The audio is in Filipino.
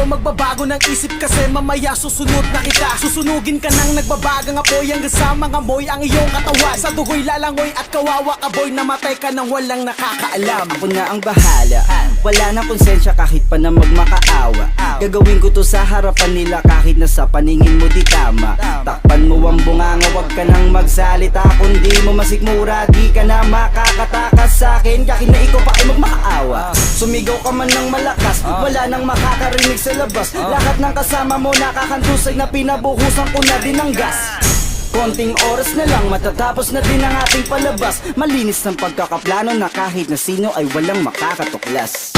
sa'yo magbabago ng isip kasi mamaya susunod na kita. Susunugin ka ng nagbabagang apoy hanggang sa mga moy ang iyong katawan. Sa dugoy lalangoy at kawawa ka boy, namatay ka nang walang nakakaalam. Ako na ang bahala, wala nang konsensya kahit pa na magmakaawa. Gagawin ko to sa harapan nila kahit na sa paningin mo di tama. Takpan mo ang bunganga, wag ka nang magsalita. Kung di mo masikmura, di ka na makakatakas sa akin kahit na ikaw pa ay magmakaawa. Sumigaw ka man ng malakas, wala nang makakarinig sa labas. Lahat ng kasama mo nakakantusay na pinabuhusan ko na din ng gas. Konting oras na lang matatapos na din ang ating palabas. Malinis ng pagkakaplano na kahit na sino ay walang makakatuklas.